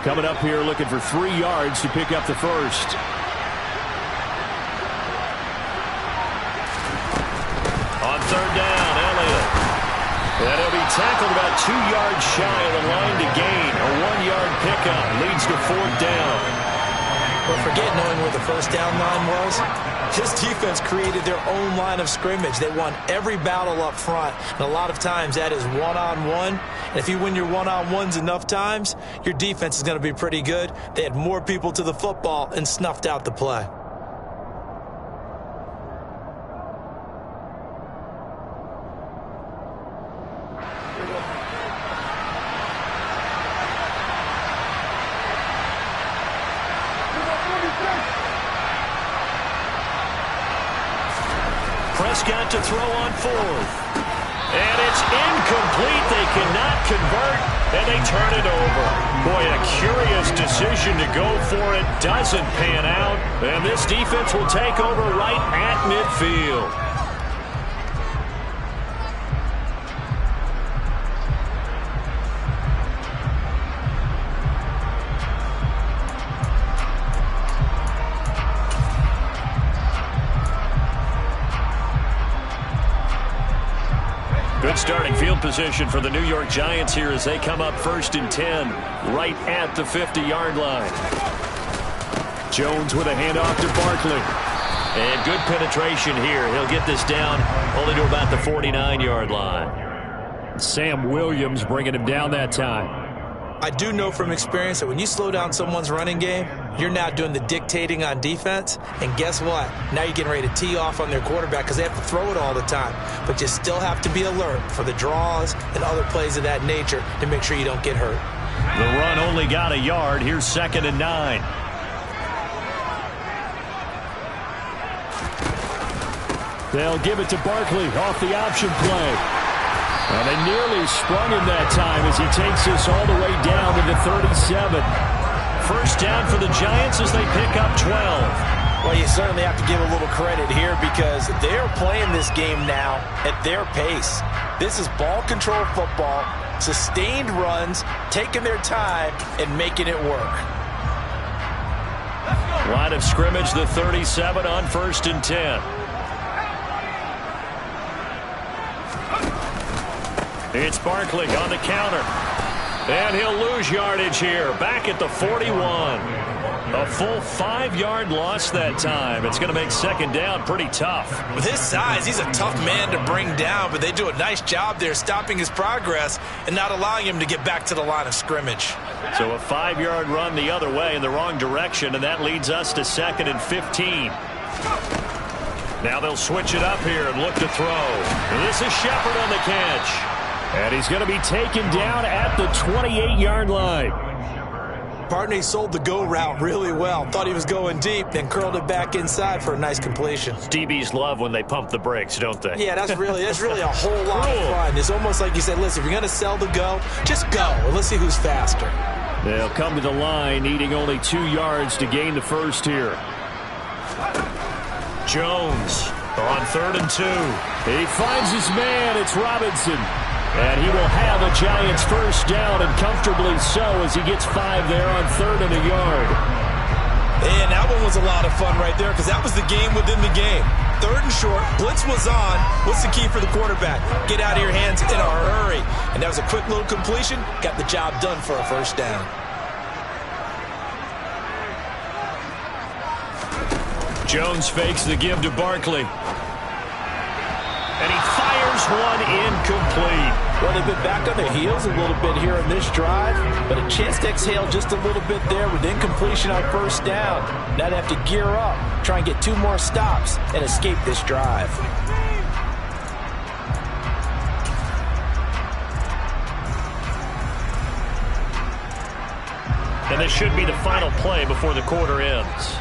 Coming up here looking for 3 yards to pick up the first. On third down, Elliott. And he'll be tackled about 2 yards shy of the line to gain. A 1-yard pickup leads to fourth down. But forget knowing where the first down line was. This defense created their own line of scrimmage. They won every battle up front. And a lot of times that is one-on-one. And if you win your one-on-ones enough times, your defense is going to be pretty good. They had more people to the football and snuffed out the play. Prescott to throw on fourth. And it's incomplete. They cannot convert, and they turn it over. Boy, a curious decision to go for it. Doesn't pan out, and this defense will take over right at midfield. Good starting field position for the New York Giants here as they come up 1st and 10 right at the 50-yard line. Jones with a handoff to Barkley. And good penetration here. He'll get this down only to about the 49-yard line. Sam Williams bringing him down that time. I do know from experience that when you slow down someone's running game, you're now doing the dictating on defense. And guess what? Now you're getting ready to tee off on their quarterback because they have to throw it all the time. But you still have to be alert for the draws and other plays of that nature to make sure you don't get hurt. The run only got a yard. Here's 2nd and 9. They'll give it to Barkley off the option play. And they nearly sprung him that time as he takes this all the way down to the 37. First down for the Giants as they pick up 12. Well, you certainly have to give a little credit here because they're playing this game now at their pace. This is ball control football, sustained runs, taking their time, and making it work. Line of scrimmage, the 37 on 1st and 10. It's Barkley on the counter. And he'll lose yardage here. Back at the 41. A full 5-yard loss that time. It's going to make 2nd down pretty tough. With his size, he's a tough man to bring down, but they do a nice job there stopping his progress and not allowing him to get back to the line of scrimmage. So a 5-yard run the other way in the wrong direction, and that leads us to 2nd and 15. Now they'll switch it up here and look to throw. And this is Shepard on the catch. And he's going to be taken down at the 28-yard line. Partney sold the go route really well. Thought he was going deep, then curled it back inside for a nice completion. DBs love when they pump the brakes, don't they? Yeah, that's really a whole lot of fun. It's almost like you said, listen, if you're going to sell the go, just go, and let's see who's faster. They'll come to the line, needing only 2 yards to gain the first here. Jones on 3rd and 2. He finds his man. It's Robinson. And he will have a Giants first down, and comfortably so as he gets 5 there on 3rd and a yard. And that one was a lot of fun right there because that was the game within the game. 3rd and short, blitz was on. What's the key for the quarterback? Get out of your hands in a hurry. And that was a quick little completion. Got the job done for a first down. Jones fakes the give to Barkley. And he fires one incomplete. Well, they've been back on their heels a little bit here in this drive, but a chance to exhale just a little bit there with incompletion on first down. Now they have to gear up, try and get 2 more stops, and escape this drive. And this should be the final play before the quarter ends.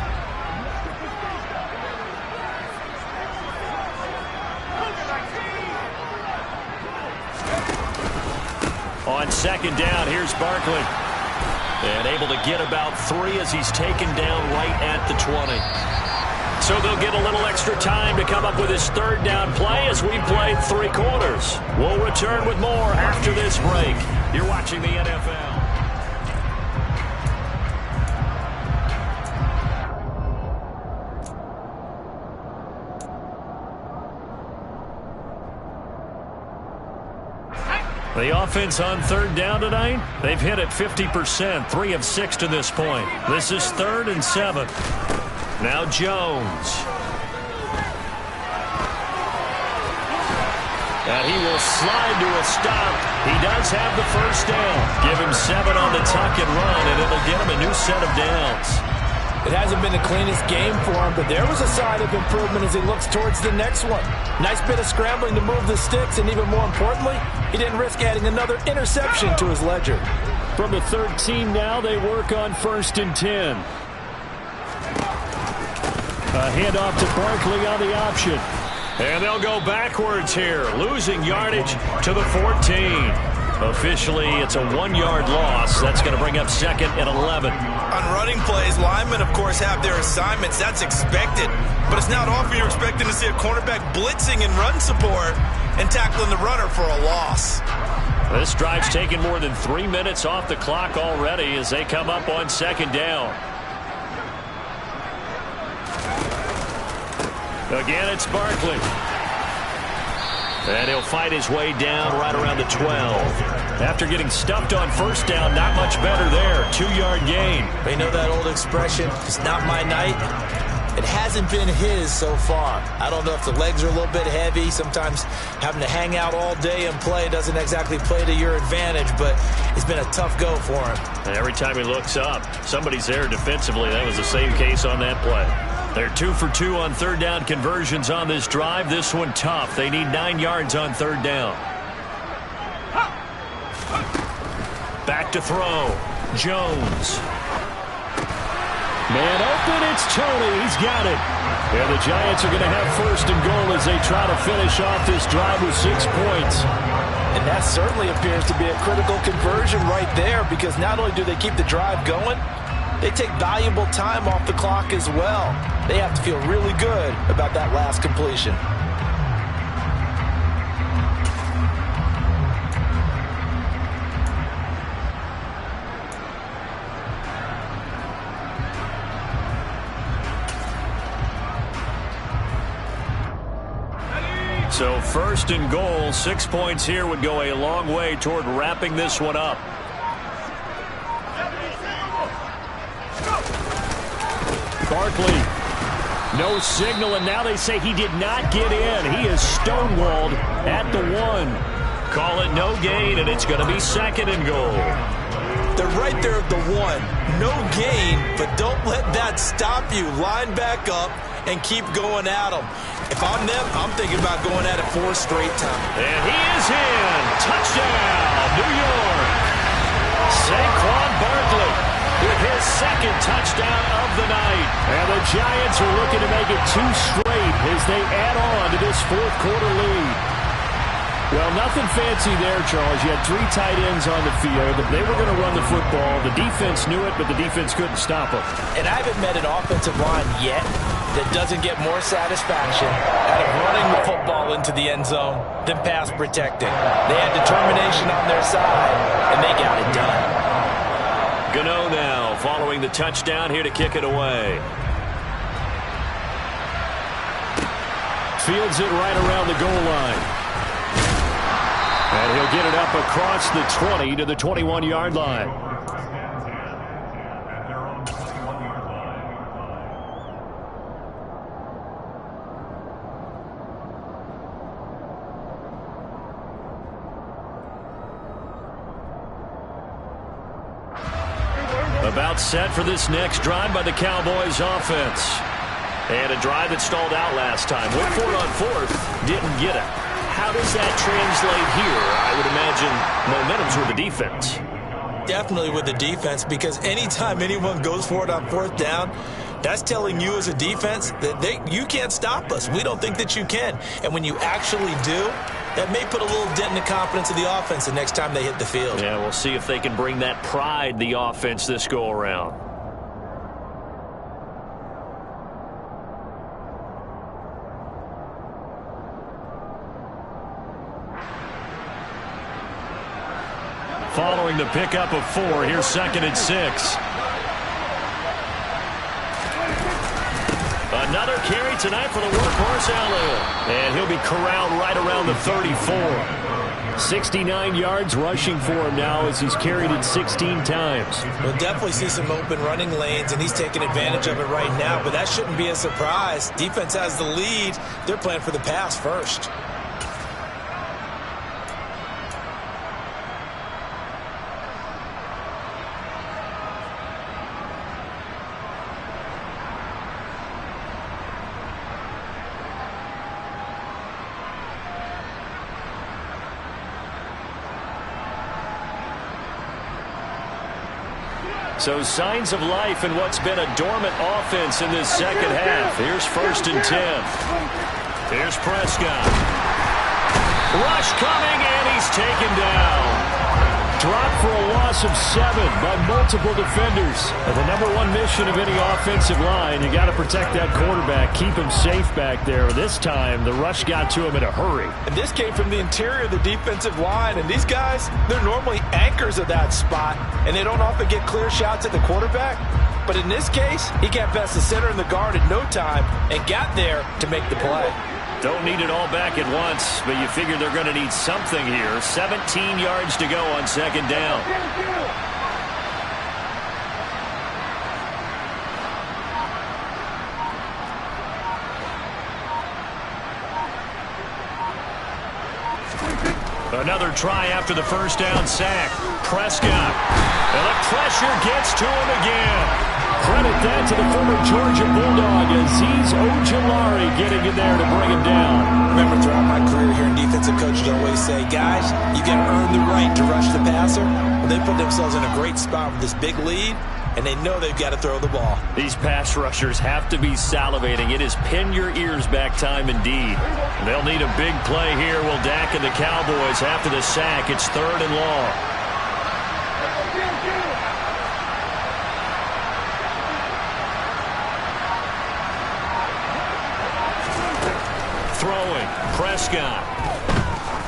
On 2nd down, here's Barkley. And able to get about 3 as he's taken down right at the 20. So they'll get a little extra time to come up with his 3rd down play as we played 3 quarters. We'll return with more after this break. You're watching the NFL. The offense on third down tonight, they've hit it 50%, 3 of 6 to this point. This is 3rd and 7. Now Jones. And he will slide to a stop. He does have the first down. Give him 7 on the tuck and run, and it'll get him a new set of downs. It hasn't been the cleanest game for him, but there was a sign of improvement as he looks towards the next one. Nice bit of scrambling to move the sticks, and even more importantly, he didn't risk adding another interception to his ledger. From the 13 now, they work on 1st and 10. A handoff to Barkley on the option. And they'll go backwards here, losing yardage to the 14. Officially, it's a 1-yard loss. That's going to bring up 2nd and 11. On running plays, linemen, of course, have their assignments. That's expected. But it's not often you're expecting to see a cornerback blitzing in run support and tackling the runner for a loss. This drive's taken more than 3 minutes off the clock already as they come up on 2nd down. Again, it's Barkley. And he'll fight his way down right around the 12. After getting stuffed on 1st down, not much better there. 2-yard gain. They know that old expression, it's not my night. It hasn't been his so far. I don't know if the legs are a little bit heavy. Sometimes having to hang out all day and play doesn't exactly play to your advantage, but it's been a tough go for him. And every time he looks up, somebody's there defensively. That was the same case on that play. They're 2 for 2 on 3rd down conversions on this drive. This one tough. They need 9 yards on 3rd down. Back to throw. Jones. Man open, it's Tony. He's got it. And the Giants are going to have 1st and goal as they try to finish off this drive with 6 points. And that certainly appears to be a critical conversion right there, because not only do they keep the drive going, they take valuable time off the clock as well. They have to feel really good about that last completion. So 1st and goal, 6 points here would go a long way toward wrapping this one up. Barkley, no signal, and now they say he did not get in. He is stonewalled at the 1. Call it no gain, and it's going to be 2nd and goal. They're right there at the 1. No gain, but don't let that stop you. Line back up and keep going at them. If I'm them, I'm thinking about going at it 4 straight times. And he is in. Touchdown, New York. Saquon Barkley with his 2nd touchdown of the night. And the Giants are looking to make it 2 straight as they add on to this 4th quarter lead. Well, nothing fancy there, Charles. You had 3 tight ends on the field. They were going to run the football. The defense knew it, but the defense couldn't stop them. And I haven't met an offensive line yet that doesn't get more satisfaction out of running the football into the end zone than pass protecting. They had determination on their side, and they got it done. Gano now following the touchdown here to kick it away. Fields it right around the goal line. And he'll get it up across the 20 to the 21-yard line. About set for this next drive by the Cowboys offense. And a drive that stalled out last time. Went for it on 4th, didn't get it. How does that translate here? I would imagine momentum's with the defense. Definitely with the defense, because anytime anyone goes for it on 4th down, that's telling you as a defense that you can't stop us. We don't think that you can. And when you actually do, that may put a little dent in the confidence of the offense the next time they hit the field. Yeah, we'll see if they can bring that pride, the offense, this go-around. Following the pickup of 4, here's 2nd and 6. Another carry tonight for the workhorse Allen. And he'll be corralled right around the 34. 69 yards rushing for him now as he's carried it 16 times. We'll definitely see some open running lanes, and he's taking advantage of it right now, but that shouldn't be a surprise. Defense has the lead. They're playing for the pass first. So signs of life in what's been a dormant offense in this second half. Here's 1st and 10. Here's Prescott. Rush coming, and he's taken down. Dropped for a loss of 7 by multiple defenders. And the #1 mission of any offensive line, you got to protect that quarterback, keep him safe back there. This time, the rush got to him in a hurry. And this came from the interior of the defensive line. And these guys, they're normally anchors of that spot, and they don't often get clear shots at the quarterback. But in this case, he got past the center and the guard in no time and got there to make the play. Don't need it all back at once, but you figure they're going to need something here. 17 yards to go on 2nd down. Another try after the 1st down sack. Prescott. And the pressure gets to him again. Credit that to the former Georgia Bulldog, Azeez Ojulari getting in there to bring him down. Remember, throughout my career here in defensive coaches always say, guys, you got to earn the right to rush the passer. Well, they put themselves in a great spot with this big lead, and they know they've got to throw the ball. These pass rushers have to be salivating. It is pin your ears back time indeed. They'll need a big play here. Will Dak and the Cowboys after the sack. It's 3rd and long. Throwing, Prescott.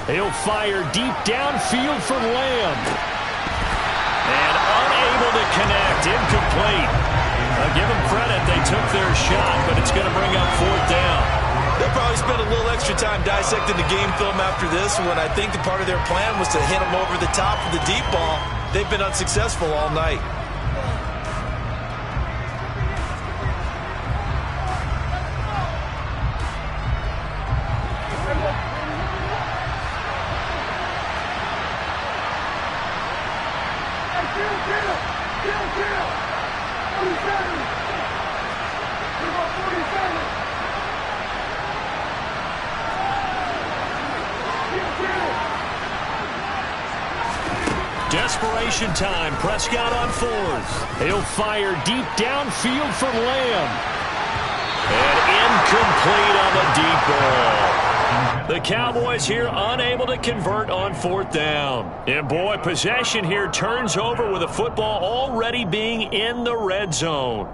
He'll fire deep downfield for Lamb. And unable to connect, incomplete. Give them credit, they took their shot, but it's going to bring up 4th down. They'll probably spend a little extra time dissecting the game film after this one. I think the part of their plan was to hit them over the top of the deep ball. They've been unsuccessful all night. Desperation time. Prescott on 4th. He'll fire deep downfield for Lamb. And incomplete on the deep ball. The Cowboys here unable to convert on 4th down. And boy, possession here turns over with the football already being in the red zone.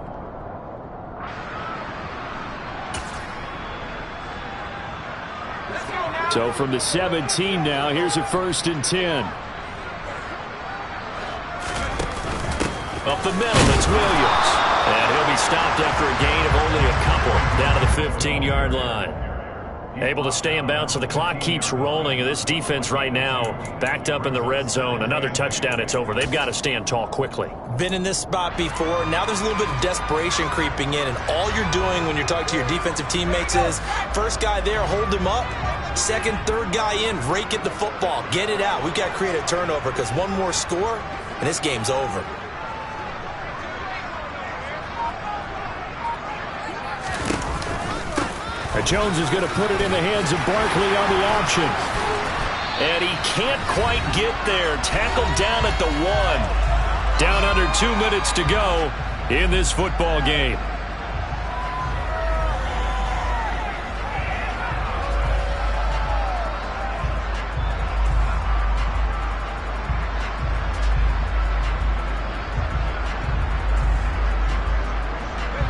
So from the 17 now, here's a 1st and 10. Up the middle, it's Williams. And he'll be stopped after a gain of only a couple down to the 15-yard line. Able to stay in bounds, so the clock keeps rolling. And this defense right now backed up in the red zone. Another touchdown, it's over. They've got to stand tall quickly. Been in this spot before. Now there's a little bit of desperation creeping in. And all you're doing when you're talking to your defensive teammates is, first guy there, hold him up. Second, third guy in, rake at the football. Get it out. We've got to create a turnover because one more score, and this game's over. Jones is going to put it in the hands of Barkley on the option. And he can't quite get there. Tackled down at the 1. Down under 2 minutes to go in this football game.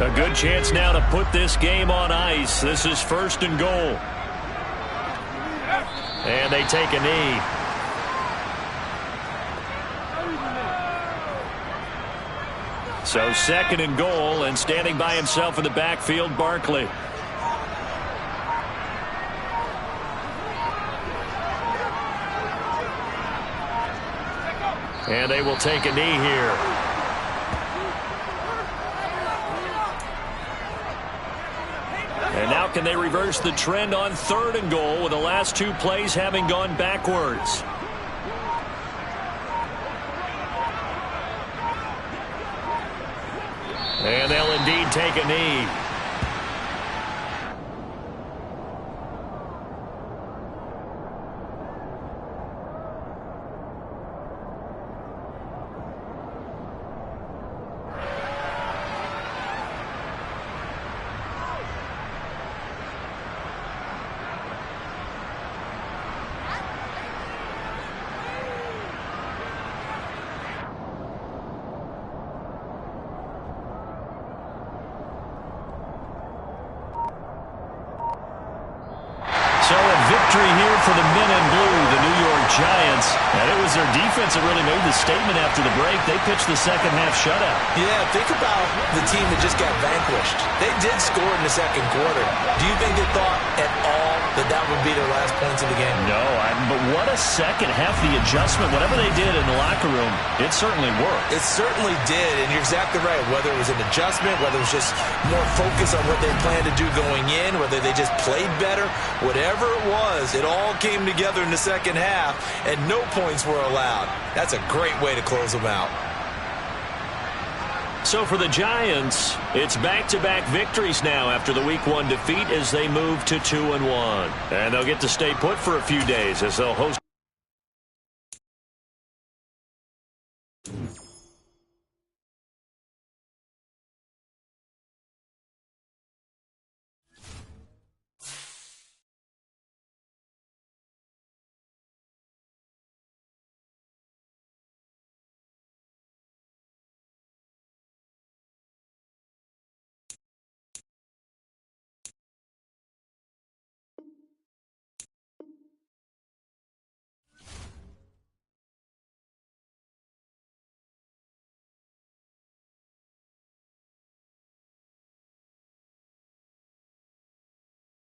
A good chance now to put this game on ice. This is 1st and goal. And they take a knee. So 2nd and goal, and standing by himself in the backfield, Barkley. And they will take a knee here. And now can they reverse the trend on 3rd and goal with the last 2 plays having gone backwards? And they'll indeed take a knee. Victory here for the men in blue, the New York Giants. And it was their defense that really made the statement after the break. They pitched the second half shutout. Yeah, think about the team that just got vanquished. They did score in the second quarter. Do you think they thought at all that that would be their last points of the game? No, but what a second half. The adjustment, whatever they did in the locker room, it certainly worked. It certainly did, and you're exactly right. Whether it was an adjustment, whether it was just more focus on what they planned to do going in, whether they just played better, whatever it was, it all came together in the second half, and no points were allowed. That's a great way to close them out. So for the Giants, it's back-to-back victories now after the Week 1 defeat as they move to 2-1. And they'll get to stay put for a few days as they'll host